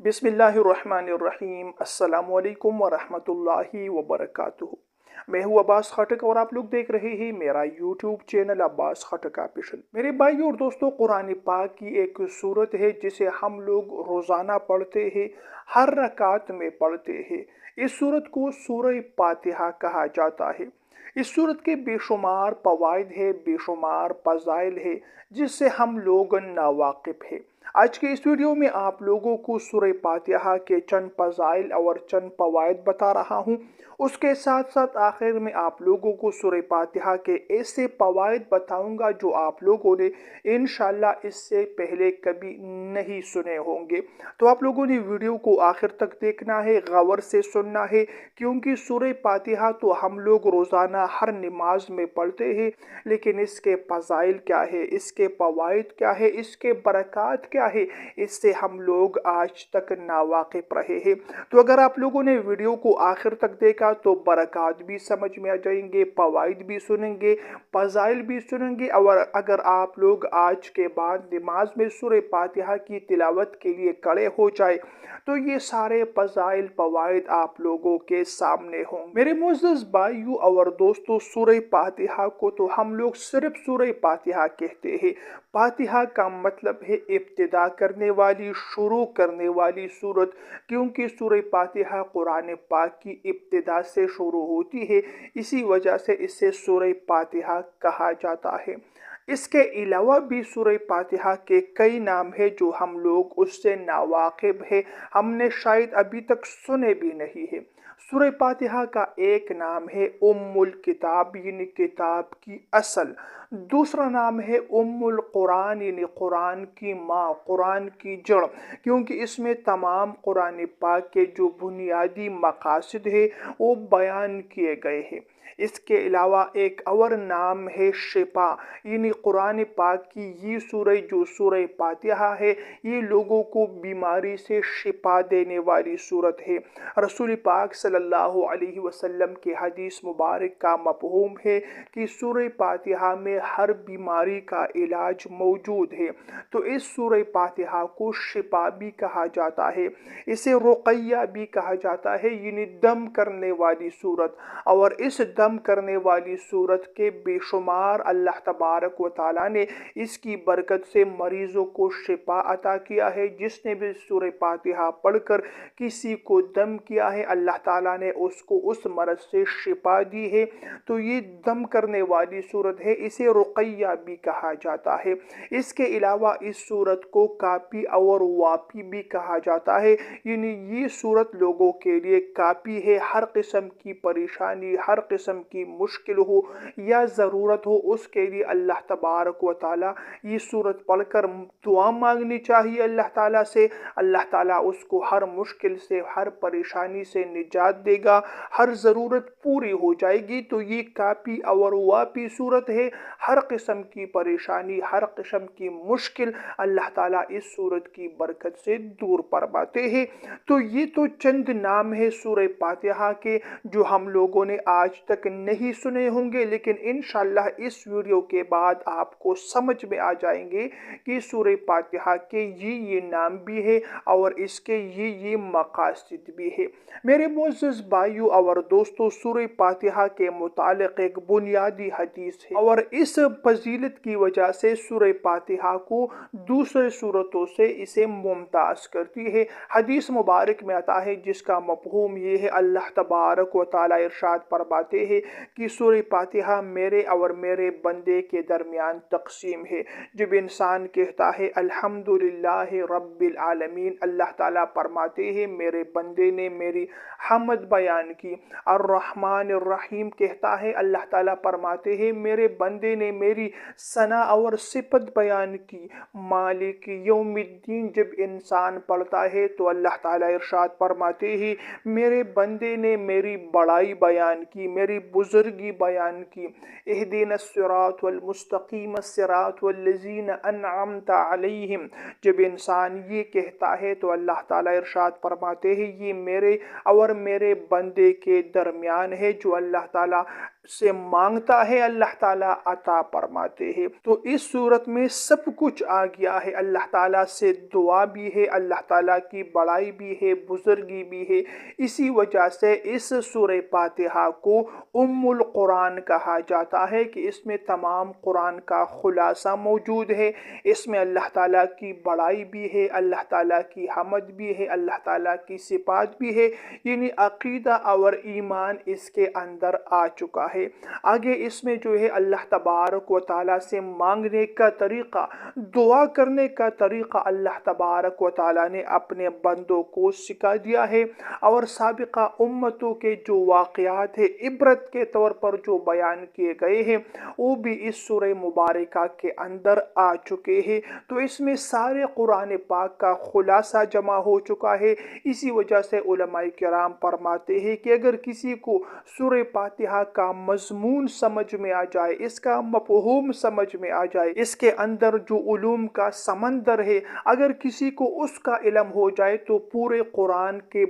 बिस्मिल्लाहिर्रहमानिर्रहीम। अस्सलामु अलैकुम वरहमतुल्लाहि वबरकातुहू। मैं हूँ अब्बास खटक और आप लोग देख रहे हैं मेरा यूट्यूब चैनल अब्बास खटक ऑफिशियल। मेरे भाई और दोस्तों, कुरान पाक की एक सूरत है जिसे हम लोग रोज़ाना पढ़ते हैं, हर रकात में पढ़ते हैं। इस सूरत को सूरह फातिहा कहा जाता है। इस सूरत के बेशुमार फ़वाइद है, बेशुमार फ़ज़ाइल है जिससे हम लोग नावाकिफ़ हैं। आज के इस वीडियो में आप लोगों को सूरह फातिहा के चंद फ़ज़ाइल और चंद फ़वाइद बता रहा हूँ। उसके साथ साथ आखिर में आप लोगों को सूरह फातिहा के ऐसे फ़वाइद बताऊंगा जो आप लोगों ने इंशाअल्लाह इससे पहले कभी नहीं सुने होंगे। तो आप लोगों ने वीडियो को आखिर तक देखना है, गौर से सुनना है, क्योंकि सूरह फातिहा तो हम लोग रोज़ाना हर नमाज में पढ़ते हैं, लेकिन इसके फ़ज़ाइल क्या है, इसके फ़वाइद क्या है, इसके बरक़ात क्या है, इससे हम लोग आज तक नावाकिफ़ रहे हैं। तो अगर आप लोगों ने वीडियो को आखिर तक देखा तो बरक़ात भी समझ में आ जाएंगे, फ़वाइद भी सुनेंगे, फ़ज़ाइल भी सुनेंगे। और अगर आप लोग आज के बाद नमाज में सूरह फातिहा की तिलावत के लिए खड़े हो जाए तो ये सारे फ़ज़ाइल फ़वाइद आप लोगों के सामने होंगे। मेरे मुअज़्ज़ज़ भाइयों और दोस्तों, सूरह फातिहा को तो हम लोग सिर्फ सूरह फातिहा कहते हैं। फातिहा का मतलब है इब्तिदा करने वाली, शुरू करने वाली सूरत, क्योंकि सूरह फातिहा कुरान पाक की इब्तिदा से शुरू होती है, इसी वजह से इसे सूरह फातिहा कहा जाता है। इसके अलावा भी सूरह फातिहा के कई नाम हैं जो हम लोग उससे नावाकिफ़ हैं, हमने शायद अभी तक सुने भी नहीं है। सूरह फातिहा का एक नाम है उम्मुल किताब, यानी किताब की असल। दूसरा नाम है उम्मुल कुरान, यानी कुरान की माँ, कुरान की जड़, क्योंकि इसमें तमाम कुरान पाक के जो बुनियादी मकासद है वो बयान किए गए हैं। इसके अलावा एक और नाम है शिफा, यानी कुरान पाक की ये सूरह जो सूरह फातिहा है, ये लोगों को बीमारी से शिफा देने वाली सूरत है। रसूल पाक सल्लल्लाहु अलैहि वसल्लम के हदीस मुबारक का मफ़हूम है कि सूरह फातिहा में हर बीमारी का इलाज मौजूद है। तो इस सूरह फातिहा को शिफा भी कहा जाता है, इसे रुक़य्या भी कहा जाता है, यानी दम करने वाली सूरत। और इस दम करने वाली सूरत के बेशुमार अल्लाह तबारक व तआला ने इसकी बरकत से मरीज़ों को शिफा अता किया है। जिसने भी सूरह फातिहा पढ़कर किसी को दम किया है, अल्लाह ताला ने उसको उस मरज़ से शिफा दी है। तो ये दम करने वाली सूरत है, इसे रुक़य्या भी कहा जाता है। इसके अलावा इस सूरत को काफ़ी और वाफ़ी भी कहा जाता है, यानी ये सूरत लोगों के लिए काफ़ी है। हर किस्म की परेशानी, हर किस्म की मुश्किल हो या ज़रूरत हो, उसके लिए अल्लाह तबारक व तआला ये सूरत पढ़कर दुआ मांगनी चाहिए अल्लाह ताला से। अल्लाह ताला उसको हर मुश्किल से, हर परेशानी से निजात देगा, हर ज़रूरत पूरी हो जाएगी। तो ये काफ़ी और वाफ़ी सूरत है। हर किस्म की परेशानी, हर किस्म की मुश्किल अल्लाह ताला इस सूरत की बरकत से दूर फरमाते हैं। तो ये तो चंद नाम है सूरह फातिहा के जो हम लोगों ने आज तक नहीं सुने होंगे, लेकिन इंशाअल्लाह इस वीडियो के बाद आपको समझ में आ जाएंगे कि सूरह फातिहा के ये नाम भी है और इसके ये मकासद भी है। मेरे मुअज़्ज़ज़ भाइयों और दोस्तों, सूरह फातिहा के मुतालिक एक बुनियादी हदीस है और इस फजीलत की वजह से सूरह फातिहा को दूसरे सूरतों से इसे मुमताज़ करती है। हदीस मुबारक में आता है जिसका मफ़हूम ये है, अल्लाह तबारक व तआला इरशाद फरमाते हैं कि सूरह फातिहा मेरे और मेरे बंदे के दरमियान तक़सीम है। जब इंसान कहता है अल्हम्दुलिल्लाहि रब्बिल आलमीन, अल्लाह ताला फरमाते हैं मेरे बंदे ने मेरी हम्द बयान की। अर्रहमानिर रहीम कहता है, अल्लाह ताला फरमाते हैं मेरे बंदे ने मेरी सना और सिफत बयान की। मालिक यौमिद्दीन जब इंसान पढ़ता है तो अल्लाह ताला इरशाद फरमाते हैं मेरे बंदे ने मेरी बड़ाई बयान की, मेरी बुजुर्गी बयान की। इहदिनस सिरातल मुस्तकीम सिरातल लज़ीना अनअमता अलैहिम, जब इंसान ये कहता है तो अल्लाह ताला इरशाद फरमाते हैं ये मेरे और मेरे बंदे के दरमियान है जो अल्लाह ताला से मांगता है अल्लाह ताला अता फरमाते हैं। तो इस सूरत में सब कुछ आ गया है। अल्लाह ताला से दुआ भी है, अल्लाह ताला की बड़ाई भी है, बुजुर्गी भी है। इसी वजह से इस सूरह फातिहा को उम्मुल कुरान कहा जाता है कि इसमें तमाम कुरान का खुलासा मौजूद है। इसमें अल्लाह ताला की बड़ाई भी है, अल्लाह ताला की हमद भी है, अल्लाह ताला की सिफात भी है, यानी अकीदा और ईमान इसके अंदर आ चुका है। आगे इसमें जो है अल्लाह तबारक व तआला से मांगने का तरीक़ा, दुआ करने का तरीक़ा अल्लाह तबारक व तआला ने अपने बंदों को सिखा दिया है। और साबिक़ा उम्मतों के जो वाक़यात है इबरत के तौर पर जो बयान किए गए हैं वो भी इस सूरह मुबारका के अंदर आ चुके हैं। तो इसमें सारे कुरान पाक का खुलासा जमा हो चुका है। इसी वजह से उलमाए किराम फरमाते हैं कि अगर किसी को सूरह फातिहा का मज़मून समझ में आ जाए, इसका मफ़हूम समझ में आ जाए, इसके अंदर जो उलूम का समंदर है अगर किसी को उसका इल्म हो जाए तो पूरे कुरान के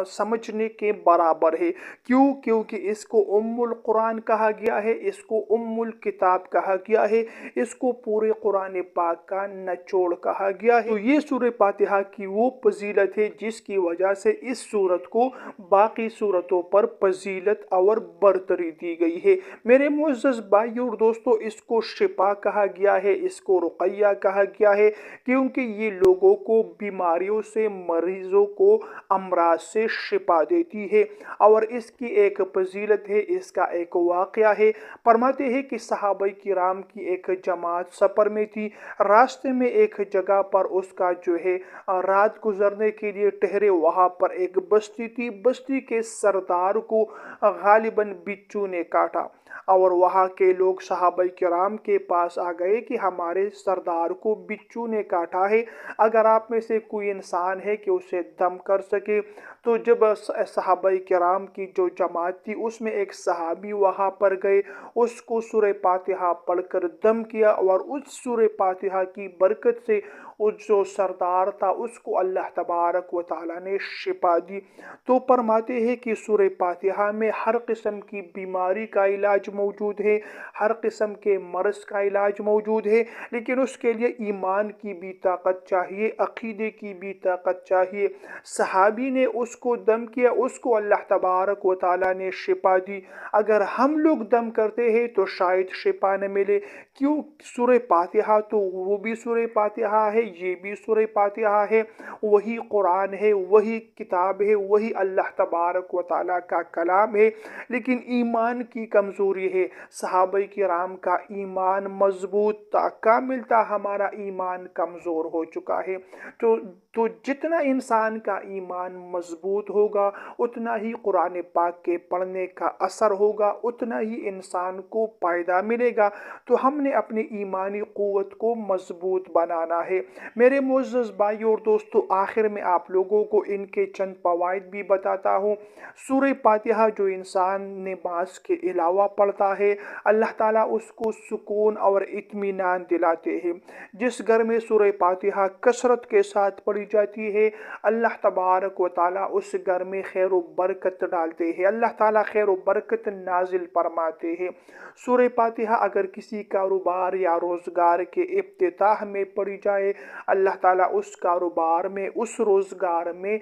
समझने के बराबर है। क्यों? क्योंकि इसको उम्मुल कुरान कहा गया है, इसको उम्मुल किताब कहा गया है, इसको पूरे कुरान पाक का निचोड़ कहा गया है। तो ये सूरह फातिहा की वो फजीलत है जिसकी वजह से इस सूरत को बाकी सूरतों पर फजीलत और बरतरी दी गई है। मेरे मुअज़्ज़ज़ भाइयों और दोस्तों, इसको शिफा कहा गया है, इसको रुक़य्या कहा गया है, क्योंकि ये लोगों को बीमारियों से, मरीज़ों को अमराज से शिफा देती है। और इसकी एक फजीलत है, इसका एक वाक़या है। फरमाते हैं कि सहाबाए किराम की एक जमात सफ़र में थी, रास्ते में एक जगह पर उसका जो है रात गुजरने के लिए ठहरे। वहाँ पर एक बस्ती थी, बस्ती के सरदार को गालिबन बिच्छू ने काटा और वहाँ के लोग सहाबाए किराम के पास आ गए कि हमारे सरदार को बिच्छू ने काटा है, अगर आप में से कोई इंसान है कि उसे दम कर सके। तो जब सहाबाए किराम की जो जमात थी उसमें एक सहाबी वहाँ पर गए, उसको सूरह फातिहा पढ़कर दम किया और उस सूरह फातिहा की बरकत से उस जो सरदार था उसको अल्लाह तबारक व तआला ने शिफा दी। तो फरमाते हैं कि सूरह फातिहा में हर किस्म की बीमारी का इलाज मौजूद है, हर किस्म के मर्ज़ का इलाज मौजूद है, लेकिन उसके लिए ईमान की भी ताकत चाहिए, अक़ीदे की भी ताकत चाहिए। सहाबी ने उसको दम किया, उसको अल्लाह तबारक व तआला ने शिफा दी। अगर हम लोग दम करते हैं तो शायद शिफा न मिले। क्यों? सूरह फातिहा तो वो भी सूरह फातिहा है, ये भी सूरह फातिहा है, वही कुरान है, वही किताब है, वही अल्लाह तबारक व तआला का कलाम है, लेकिन ईमान की कमज़ोरी है। सहाबाए किराम का ईमान मजबूत था, कामिल था, हमारा ईमान कमज़ोर हो चुका है। तो जितना इंसान का ईमान मजबूत होगा उतना ही कुरान पाक के पढ़ने का असर होगा, उतना ही इंसान को फ़ायदा मिलेगा। तो हमने अपनी ईमानी क़ुव्वत को मजबूत बनाना है। मेरे मुअज़्ज़ज़ भाइयों और दोस्तों, आखिर में आप लोगों को इनके चंद फ़वाइद भी बताता हूँ। सूरह फातिहा जो इंसान नमाज के अलावा पढ़ता है अल्लाह ताला उसको सुकून और इत्मीनान दिलाते हैं। जिस घर में सूरह फातिहा कसरत के साथ पढ़ी जाती है अल्लाह तबारक व तआला उस घर में खैर व बरकत डालते हैं, अल्लाह ताला खैर व बरकत नाजिल फरमाते हैं। सूरह फातिहा अगर किसी कारोबार या रोज़गार के इफ्तिताह में पढ़ी जाए अल्लाह ताला उस कारोबार में, उस रोज़गार में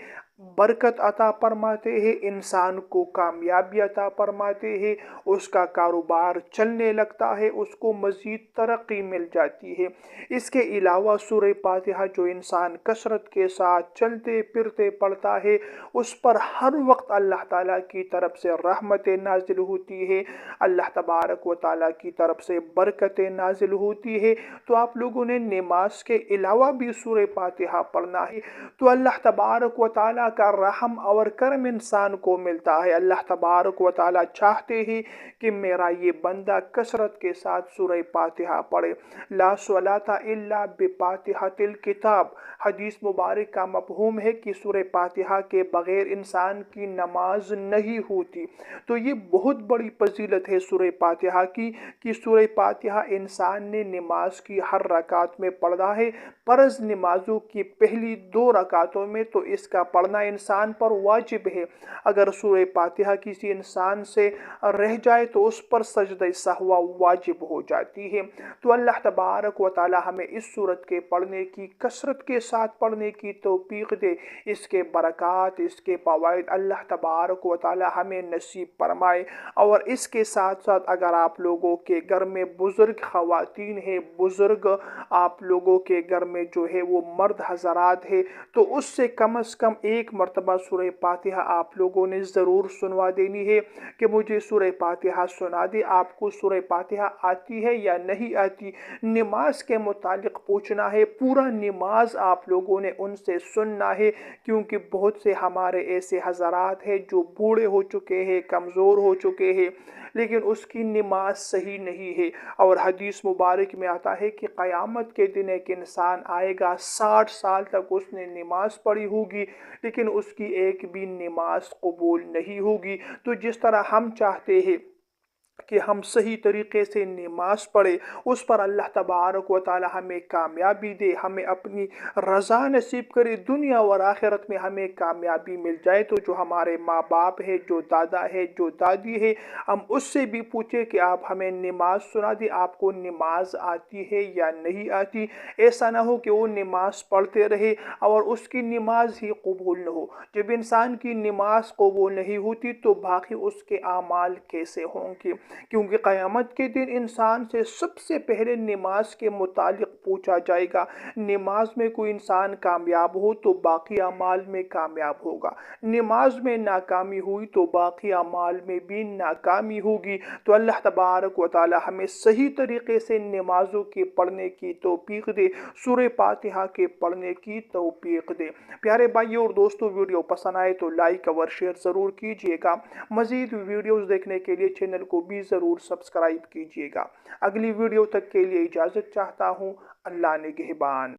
बरकत अता फरमाते हैं, इंसान को कामयाबी अता फरमाते हैं, उसका कारोबार चलने लगता है, उसको मज़ीद तरक्की मिल जाती है। इसके अलावा सूरह फातिहा जो इंसान कसरत के साथ चलते फिरते पढ़ता है उस पर हर वक्त अल्लाह ताला की तरफ से रहमतें नाजिल होती है, अल्लाह तबारक व तआला की तरफ से बरकतें नाजिल होती है। तो आप लोगों ने नमाज के अलावा भी सूरह फातिहा पढ़ना है, तो अल्लाह तबारक व तआला का रहम और करम इंसान को मिलता है। अल्लाह तबारक व तआला चाहते हैं कि मेरा ये बंदा कसरत के साथ सूरह फातिहा पढ़े। ला स्वलाता इल्ला बिफातिहातिल किताब, हदीस मुबारक का मफ़हूम है कि सूरह फातिहा के बग़ैर इंसान की नमाज नहीं होती। तो ये बहुत बड़ी फजीलत है सूरह फातिहा की कि सूरह फातिहा इंसान ने नमाज की हर रकात में पढ़ा है, फ़र्ज़ नमाज़ों की पहली 2 रकातों में तो इसका पढ़ना इंसान पर वाजिब है। अगर सूरह फातिहा किसी इंसान से रह जाए तो उस पर सजदा सहवा वाजिब हो जाती है। तो अल्लाह तबारक व तआला हमें इस सूरत के पढ़ने की कसरत के साथ पढ़ने की तौफीक दे। इसके बरक़ात, इसके फ़वाइद अल्लाह तबारक व तआला हमें नसीब फरमाए। और इसके साथ साथ अगर आप लोगों के घर में बुज़ुर्ग ख़वातीन हैं, बुज़ुर्ग आप लोगों के घर में जो है वो मर्द हज़रात है, तो उससे कम से कम एक मरतबा सूरह फातिहा आप लोगों ने ज़रूर सुनवा देनी है कि मुझे सूरह फातिहा सुना दे। आपको सूरह फातिहा आती है या नहीं आती, नमाज के मुतालिक पूछना है। पूरा नमाज आप लोगों ने उनसे सुनना है, क्योंकि बहुत से हमारे ऐसे हज़रात हैं जो बूढ़े हो चुके हैं, कमज़ोर हो चुके हैं, लेकिन उसकी नमाज सही नहीं है। और हदीस मुबारक में आता है कि क़यामत के दिन एक इंसान आएगा, 60 साल तक उसने नमाज पढ़ी होगी, लेकिन उसकी एक भी नमाज कबूल नहीं होगी। तो जिस तरह हम चाहते हैं कि हम सही तरीके से नमाज पढ़े, उस पर अल्लाह तबारक व तआला हमें कामयाबी दे, हमें अपनी रज़ा नसीब करे, दुनिया और आखिरत में हमें कामयाबी मिल जाए। तो जो हमारे माँ बाप है, जो दादा है, जो दादी है, हम उससे भी पूछे कि आप हमें नमाज सुना दी, आपको नमाज आती है या नहीं आती। ऐसा ना हो कि वो नमाज पढ़ते रहे और उसकी नमाज ही कबूल न हो। जब इंसान की नमाज कबूल नहीं होती तो बाकी उसके आमाल कैसे होंगे, क्योंकि क़यामत के दिन इंसान से सबसे पहले नमाज के मुतालिक पूछा जाएगा। नमाज में कोई इंसान कामयाब हो तो बाकी अमाल में कामयाब होगा, नमाज में नाकामी हुई तो बाकी अमाल में भी नाकामी होगी। तो अल्लाह तबारक व तआला हमें सही तरीके से नमाज़ों के पढ़ने की तौफीक दे, सूरह फातिहा के पढ़ने की तौफीक दे। प्यारे भाइयों और दोस्तों, वीडियो पसंद आए तो लाइक और शेयर ज़रूर कीजिएगा। मज़ीद वीडियोज़ देखने के लिए चैनल को भी ज़रूर सब्सक्राइब कीजिएगा। अगली वीडियो तक के लिए इजाज़त चाहता हूँ। अल्लाह निगहबान।